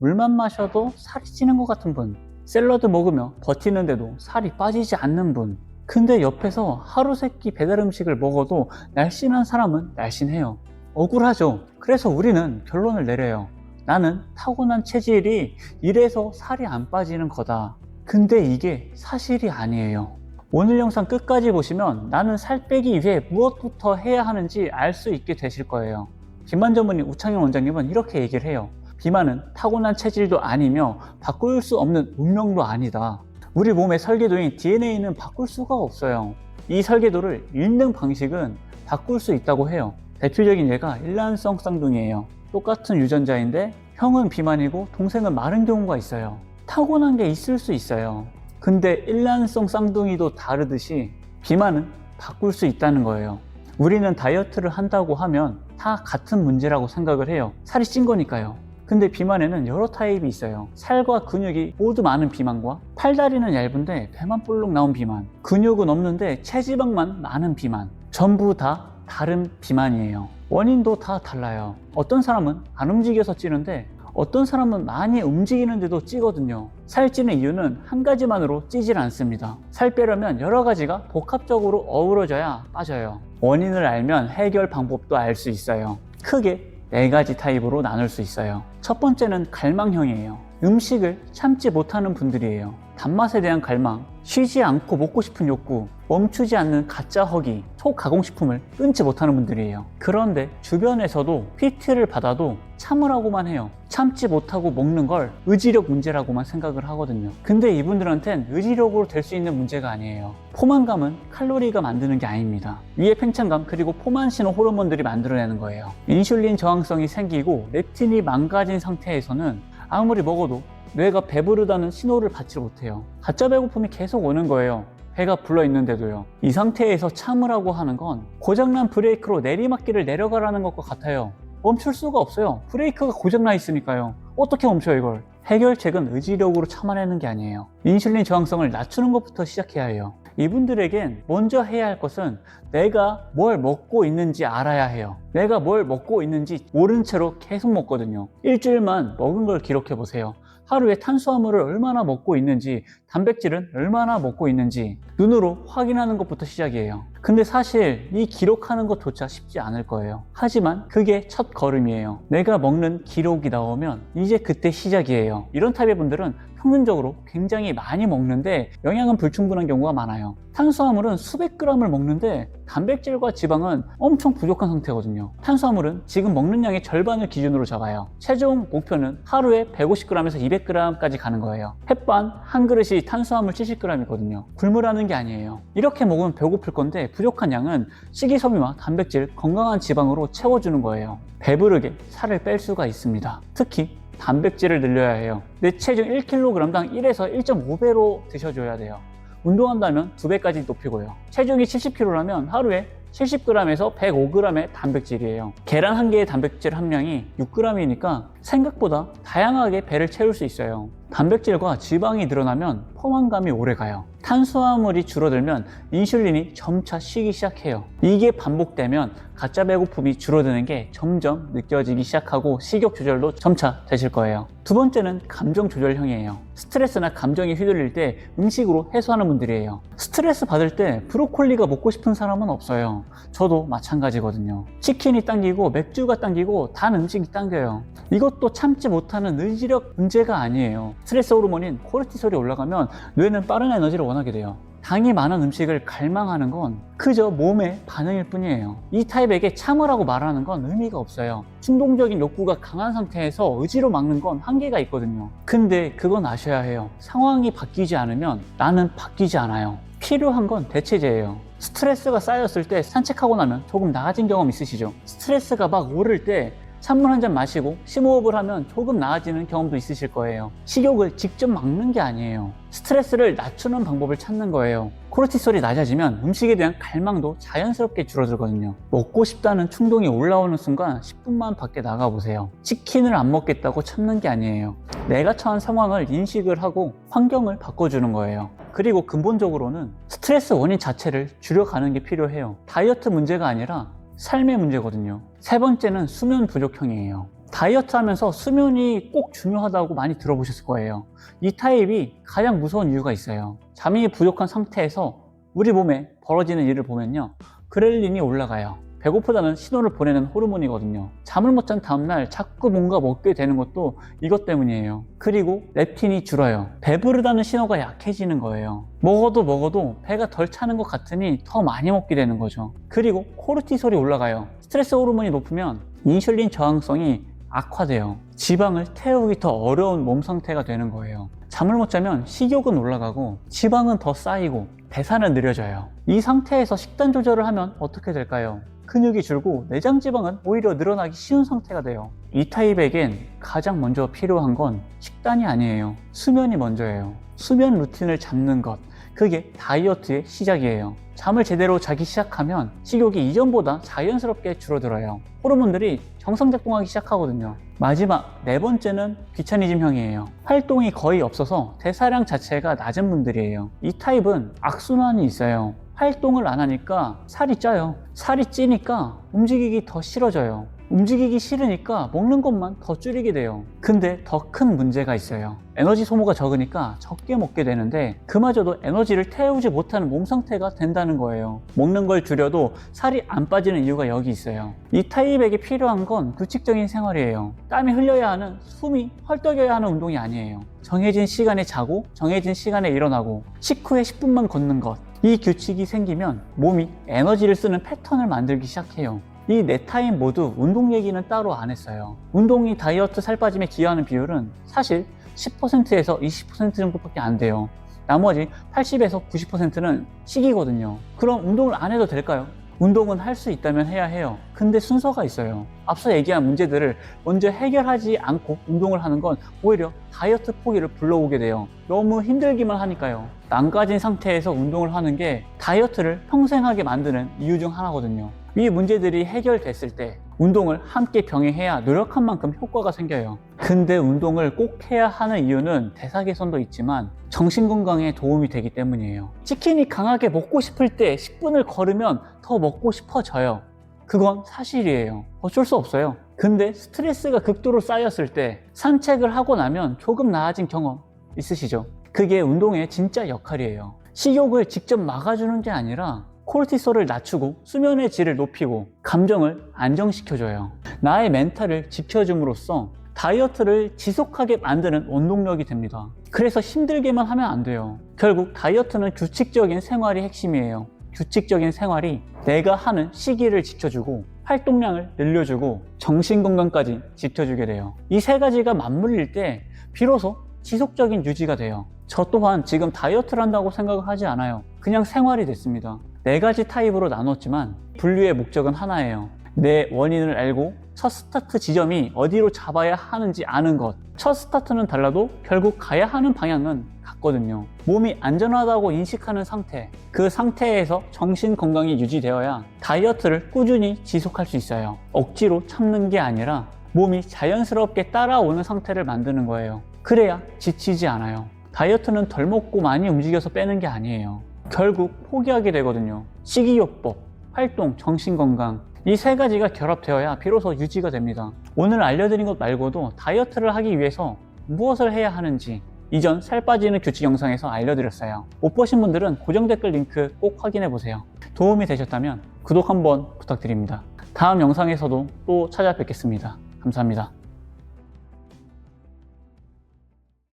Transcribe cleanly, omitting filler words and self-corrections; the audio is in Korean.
물만 마셔도 살이 찌는 것 같은 분, 샐러드 먹으며 버티는데도 살이 빠지지 않는 분. 근데 옆에서 하루 세끼 배달 음식을 먹어도 날씬한 사람은 날씬해요. 억울하죠. 그래서 우리는 결론을 내려요. 나는 타고난 체질이 이래서 살이 안 빠지는 거다. 근데 이게 사실이 아니에요. 오늘 영상 끝까지 보시면 나는 살 빼기 위해 무엇부터 해야 하는지 알 수 있게 되실 거예요. 비만 전문의 우창현 원장님은 이렇게 얘기를 해요. 비만은 타고난 체질도 아니며 바꿀 수 없는 운명도 아니다. 우리 몸의 설계도인 DNA는 바꿀 수가 없어요. 이 설계도를 읽는 방식은 바꿀 수 있다고 해요. 대표적인 예가 일란성 쌍둥이에요. 똑같은 유전자인데 형은 비만이고 동생은 마른 경우가 있어요. 타고난 게 있을 수 있어요. 근데 일란성 쌍둥이도 다르듯이 비만은 바꿀 수 있다는 거예요. 우리는 다이어트를 한다고 하면 다 같은 문제라고 생각을 해요. 살이 찐 거니까요. 근데 비만에는 여러 타입이 있어요. 살과 근육이 모두 많은 비만과 팔다리는 얇은데 배만 볼록 나온 비만, 근육은 없는데 체지방만 많은 비만, 전부 다 다른 비만이에요. 원인도 다 달라요. 어떤 사람은 안 움직여서 찌는데 어떤 사람은 많이 움직이는데도 찌거든요. 살찌는 이유는 한 가지만으로 찌질 않습니다. 살 빼려면 여러 가지가 복합적으로 어우러져야 빠져요. 원인을 알면 해결 방법도 알 수 있어요. 크게 4가지 타입으로 나눌 수 있어요. 첫 번째는 갈망형이에요. 음식을 참지 못하는 분들이에요. 단맛에 대한 갈망, 쉬지 않고 먹고 싶은 욕구, 멈추지 않는 가짜 허기, 초가공식품을 끊지 못하는 분들이에요. 그런데 주변에서도 PT를 받아도 참으라고만 해요. 참지 못하고 먹는 걸 의지력 문제라고만 생각을 하거든요. 근데 이분들한텐 의지력으로 될 수 있는 문제가 아니에요. 포만감은 칼로리가 만드는 게 아닙니다. 위의 팽창감 그리고 포만 신호 호르몬들이 만들어내는 거예요. 인슐린 저항성이 생기고 렙틴이 망가진 상태에서는 아무리 먹어도 뇌가 배부르다는 신호를 받지 못해요. 가짜 배고픔이 계속 오는 거예요. 배가 불러 있는데도요. 이 상태에서 참으라고 하는 건 고장난 브레이크로 내리막길을 내려가라는 것과 같아요. 멈출 수가 없어요. 브레이크가 고장나 있으니까요. 어떻게 멈춰요 이걸? 해결책은 의지력으로 참아내는 게 아니에요. 인슐린 저항성을 낮추는 것부터 시작해야 해요. 이분들에겐 먼저 해야 할 것은 내가 뭘 먹고 있는지 알아야 해요. 내가 뭘 먹고 있는지 모른 채로 계속 먹거든요. 일주일만 먹은 걸 기록해 보세요. 하루에 탄수화물을 얼마나 먹고 있는지, 단백질은 얼마나 먹고 있는지 눈으로 확인하는 것부터 시작이에요. 근데 사실 이 기록하는 것조차 쉽지 않을 거예요. 하지만 그게 첫 걸음이에요. 내가 먹는 기록이 나오면 이제 그때 시작이에요. 이런 타입의 분들은 평균적으로 굉장히 많이 먹는데 영양은 불충분한 경우가 많아요. 탄수화물은 수백 g을 먹는데 단백질과 지방은 엄청 부족한 상태거든요. 탄수화물은 지금 먹는 양의 절반을 기준으로 잡아요. 최종 목표는 하루에 150g에서 200g까지 가는 거예요. 햇반 한 그릇이 탄수화물 70g이거든요. 굶으라는 게 아니에요. 이렇게 먹으면 배고플 건데 부족한 양은 식이섬유와 단백질, 건강한 지방으로 채워주는 거예요. 배부르게 살을 뺄 수가 있습니다. 특히 단백질을 늘려야 해요. 내 체중 1kg당 1에서 1.5배로 드셔줘야 돼요. 운동한다면 2배까지 높이고요. 체중이 70kg라면 하루에 70g에서 105g의 단백질이에요. 계란 한 개의 단백질 함량이 6g이니까 생각보다 다양하게 배를 채울 수 있어요. 단백질과 지방이 늘어나면 포만감이 오래가요. 탄수화물이 줄어들면 인슐린이 점차 쉬기 시작해요. 이게 반복되면 가짜 배고픔이 줄어드는 게 점점 느껴지기 시작하고 식욕 조절도 점차 되실 거예요. 두 번째는 감정 조절형이에요. 스트레스나 감정이 휘둘릴 때 음식으로 해소하는 분들이에요. 스트레스 받을 때 브로콜리가 먹고 싶은 사람은 없어요. 저도 마찬가지거든요. 치킨이 당기고 맥주가 당기고 단 음식이 당겨요. 이것도 참지 못하는 의지력 문제가 아니에요. 스트레스 호르몬인 코르티솔이 올라가면 뇌는 빠른 에너지를 원하게 돼요. 당이 많은 음식을 갈망하는 건 그저 몸의 반응일 뿐이에요. 이 타입에게 참으라고 말하는 건 의미가 없어요. 충동적인 욕구가 강한 상태에서 의지로 막는 건 한계가 있거든요. 근데 그건 아셔야 해요. 상황이 바뀌지 않으면 나는 바뀌지 않아요. 필요한 건 대체제예요. 스트레스가 쌓였을 때 산책하고 나면 조금 나아진 경험 있으시죠? 스트레스가 막 오를 때 찬물 한 잔 마시고 심호흡을 하면 조금 나아지는 경험도 있으실 거예요. 식욕을 직접 막는 게 아니에요. 스트레스를 낮추는 방법을 찾는 거예요. 코르티솔이 낮아지면 음식에 대한 갈망도 자연스럽게 줄어들거든요. 먹고 싶다는 충동이 올라오는 순간 10분만 밖에 나가보세요. 치킨을 안 먹겠다고 참는 게 아니에요. 내가 처한 상황을 인식을 하고 환경을 바꿔주는 거예요. 그리고 근본적으로는 스트레스 원인 자체를 줄여가는 게 필요해요. 다이어트 문제가 아니라 삶의 문제거든요. 세 번째는 수면 부족형이에요. 다이어트 하면서 수면이 꼭 중요하다고 많이 들어보셨을 거예요. 이 타입이 가장 무서운 이유가 있어요. 잠이 부족한 상태에서 우리 몸에 벌어지는 일을 보면요, 그렐린이 올라가요. 배고프다는 신호를 보내는 호르몬이거든요. 잠을 못 잔 다음날 자꾸 뭔가 먹게 되는 것도 이것 때문이에요. 그리고 렙틴이 줄어요. 배부르다는 신호가 약해지는 거예요. 먹어도 배가 덜 차는 것 같으니 더 많이 먹게 되는 거죠. 그리고 코르티솔이 올라가요. 스트레스 호르몬이 높으면 인슐린 저항성이 악화돼요. 지방을 태우기 더 어려운 몸 상태가 되는 거예요. 잠을 못 자면 식욕은 올라가고 지방은 더 쌓이고 대사는 느려져요. 이 상태에서 식단 조절을 하면 어떻게 될까요? 근육이 줄고 내장 지방은 오히려 늘어나기 쉬운 상태가 돼요. 이 타입에겐 가장 먼저 필요한 건 식단이 아니에요. 수면이 먼저예요. 수면 루틴을 잡는 것, 그게 다이어트의 시작이에요. 잠을 제대로 자기 시작하면 식욕이 이전보다 자연스럽게 줄어들어요. 호르몬들이 정상작동하기 시작하거든요. 마지막 네 번째는 귀차니즘형이에요. 활동이 거의 없어서 대사량 자체가 낮은 분들이에요. 이 타입은 악순환이 있어요. 활동을 안 하니까 살이 쪄요. 살이 찌니까 움직이기 더 싫어져요. 움직이기 싫으니까 먹는 것만 더 줄이게 돼요. 근데 더 큰 문제가 있어요. 에너지 소모가 적으니까 적게 먹게 되는데 그마저도 에너지를 태우지 못하는 몸 상태가 된다는 거예요. 먹는 걸 줄여도 살이 안 빠지는 이유가 여기 있어요. 이 타입에게 필요한 건 규칙적인 생활이에요. 땀이 흘려야 하는, 숨이 헐떡여야 하는 운동이 아니에요. 정해진 시간에 자고 정해진 시간에 일어나고 식후에 10분만 걷는 것. 이 규칙이 생기면 몸이 에너지를 쓰는 패턴을 만들기 시작해요. 이 네 타입 모두 운동 얘기는 따로 안 했어요. 운동이 다이어트 살 빠짐에 기여하는 비율은 사실 10%에서 20% 정도밖에 안 돼요. 나머지 80에서 90%는 식이거든요. 그럼 운동을 안 해도 될까요? 운동은 할 수 있다면 해야 해요. 근데 순서가 있어요. 앞서 얘기한 문제들을 먼저 해결하지 않고 운동을 하는 건 오히려 다이어트 포기를 불러오게 돼요. 너무 힘들기만 하니까요. 망가진 상태에서 운동을 하는 게 다이어트를 평생 하게 만드는 이유 중 하나거든요. 이 문제들이 해결됐을 때 운동을 함께 병행해야 노력한 만큼 효과가 생겨요. 근데 운동을 꼭 해야 하는 이유는 대사 개선도 있지만 정신 건강에 도움이 되기 때문이에요. 치킨이 강하게 먹고 싶을 때 10분을 걸으면 더 먹고 싶어져요. 그건 사실이에요. 어쩔 수 없어요. 근데 스트레스가 극도로 쌓였을 때 산책을 하고 나면 조금 나아진 경험 있으시죠? 그게 운동의 진짜 역할이에요. 식욕을 직접 막아주는 게 아니라 코르티솔을 낮추고 수면의 질을 높이고 감정을 안정시켜줘요. 나의 멘탈을 지켜줌으로써 다이어트를 지속하게 만드는 원동력이 됩니다. 그래서 힘들게만 하면 안 돼요. 결국 다이어트는 규칙적인 생활이 핵심이에요. 규칙적인 생활이 내가 하는 시기를 지켜주고 활동량을 늘려주고 정신건강까지 지켜주게 돼요. 이 세 가지가 맞물릴 때 비로소 지속적인 유지가 돼요. 저 또한 지금 다이어트를 한다고 생각을 하지 않아요. 그냥 생활이 됐습니다. 네 가지 타입으로 나눴지만 분류의 목적은 하나예요. 내 원인을 알고 첫 스타트 지점이 어디로 잡아야 하는지 아는 것. 첫 스타트는 달라도 결국 가야 하는 방향은 같거든요. 몸이 안전하다고 인식하는 상태, 그 상태에서 정신 건강이 유지되어야 다이어트를 꾸준히 지속할 수 있어요. 억지로 참는 게 아니라 몸이 자연스럽게 따라오는 상태를 만드는 거예요. 그래야 지치지 않아요. 다이어트는 덜 먹고 많이 움직여서 빼는 게 아니에요. 결국 포기하게 되거든요. 식이요법, 활동, 정신건강, 이 세 가지가 결합되어야 비로소 유지가 됩니다. 오늘 알려드린 것 말고도 다이어트를 하기 위해서 무엇을 해야 하는지 이전 살 빠지는 규칙 영상에서 알려드렸어요. 못 보신 분들은 고정 댓글 링크 꼭 확인해보세요. 도움이 되셨다면 구독 한번 부탁드립니다. 다음 영상에서도 또 찾아뵙겠습니다. 감사합니다.